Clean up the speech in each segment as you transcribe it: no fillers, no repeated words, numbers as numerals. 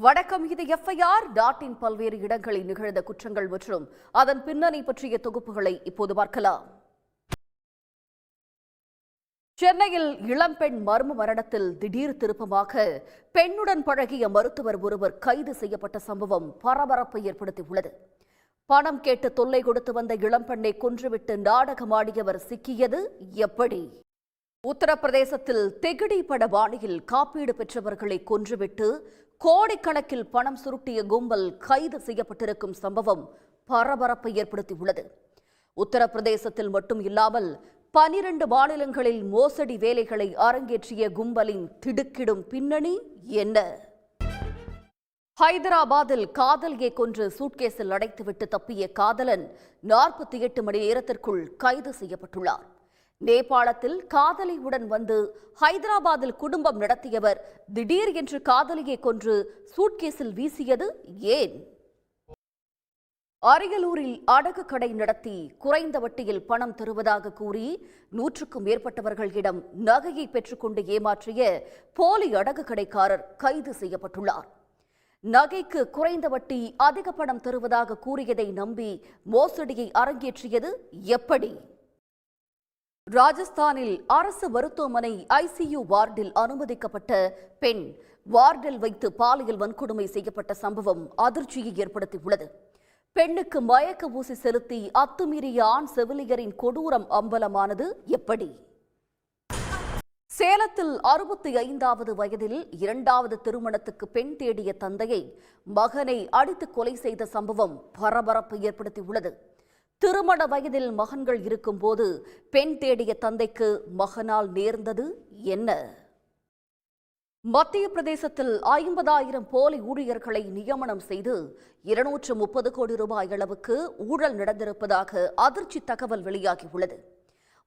வணக்கம். இது எஃப்ஐஆர். நாட்டின் பல்வேறு இடங்களில் நிகழ்ந்த குற்றங்கள் மற்றும் அதன் பின்னணி பற்றிய தொகுப்புகளை இப்போது பார்க்கலாம். சென்னையில் இளம்பெண் மர்ம மரணத்தில் திடீர் திருப்பமாக பெண்ணுடன் பழகிய மருத்துவர் ஒருவர் கைது செய்யப்பட்ட சம்பவம் பரபரப்பை ஏற்படுத்தியுள்ளது. பணம் கேட்டு தொல்லை கொடுத்து வந்த இளம்பெண்ணை கொன்றுவிட்டு நாடகமாடியவர் சிக்கியது எப்படி? உத்தரப்பிரதேசத்தில் தெகிடி பட பாணியில் காப்பீடு பெற்றவர்களை கொன்றுவிட்டு கோடிக்கணக்கில் பணம் சுருட்டிய கும்பல் கைது செய்யப்பட்டிருக்கும் சம்பவம் பரபரப்பை ஏற்படுத்தியுள்ளது. உத்தரப்பிரதேசத்தில் மட்டும் இல்லாமல் 12 மாநிலங்களில் மோசடி வேலைகளை அரங்கேற்றிய கும்பலின் திடுக்கிடும் பின்னணி என்ன? ஹைதராபாத்தில் காதலியை கொன்று சூட்கேஸில் அடைத்துவிட்டு தப்பிய காதலன் 48 மணி நேரத்திற்குள் கைது செய்யப்பட்டுள்ளார். நேபாளத்தில் காதலியுடன் வந்து ஹைதராபாத்தில் குடும்பம் நடத்தியவர் திடீர் என்று காதலியை கொன்று சூட்கேஸில் வீசியது ஏன்? அரியலூரில் அடகு கடை நடத்தி குறைந்த வட்டியில் பணம் தருவதாக கூறி 100க்கும் மேற்பட்டவர்களிடம் நகையை பெற்றுக்கொண்டு ஏமாற்றிய போலி அடகு கடைக்காரர் கைது செய்யப்பட்டுள்ளார். நகைக்கு குறைந்த வட்டி அதிக பணம் தருவதாக கூறியதை நம்பி மோசடியை அரங்கேற்றியது எப்படி? ராஜஸ்தானில் அரசு மருத்துவமனை ஐசியு வார்டில் அனுமதிக்கப்பட்ட பெண் வார்டில் வைத்து பாலியல் வன்கொடுமை செய்யப்பட்ட சம்பவம் அதிர்ச்சியை ஏற்படுத்தியுள்ளது. பெண்ணுக்கு மயக்க ஊசி செலுத்தி அத்துமீறிய ஆண் செவிலியரின் கொடூரம் அம்பலமானது எப்படி? சேலத்தில் 65வது வயதில் 2வது திருமணத்துக்கு பெண் தேடிய தந்தையை மகனை அடித்து கொலை செய்த சம்பவம் பரபரப்பை ஏற்படுத்தியுள்ளது. திருமண வயதில் மகன்கள் இருக்கும்போது பெண் தேடிய தந்தைக்கு மகனால் நேர்ந்தது என்ன? மத்திய பிரதேசத்தில் 50,000 போலி ஊழியர்களை நியமனம் செய்து 230 கோடி ரூபாய் அளவுக்கு ஊழல் நடந்திருப்பதாக அதிர்ச்சி தகவல் வெளியாகியுள்ளது.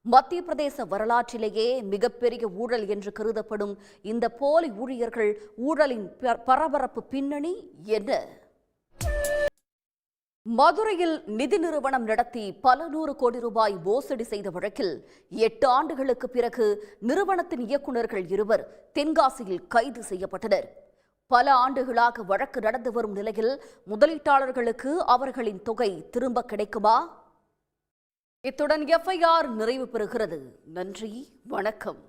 மத்திய பிரதேச வரலாற்றிலேயே மிகப்பெரிய ஊழல் என்று கருதப்படும் இந்த போலி ஊழியர்கள் ஊழலின் பரபரப்பு பின்னணி என்ன? மதுரையில் நிதி நிறுவனம் நடத்தி பல 100 கோடி ரூபாய் மோசடி செய்த வழக்கில் 8 ஆண்டுகளுக்கு பிறகு நிறுவனத்தின் இயக்குநர்கள் 2 தென்காசியில் கைது செய்யப்பட்டனர். பல ஆண்டுகளாக வழக்கு நடந்து வரும் நிலையில் முதலீட்டாளர்களுக்கு அவர்களின் தொகை திரும்ப கிடைக்குமா? இத்துடன் எஃப்ஐஆர் நிறைவு பெறுகிறது. நன்றி, வணக்கம்.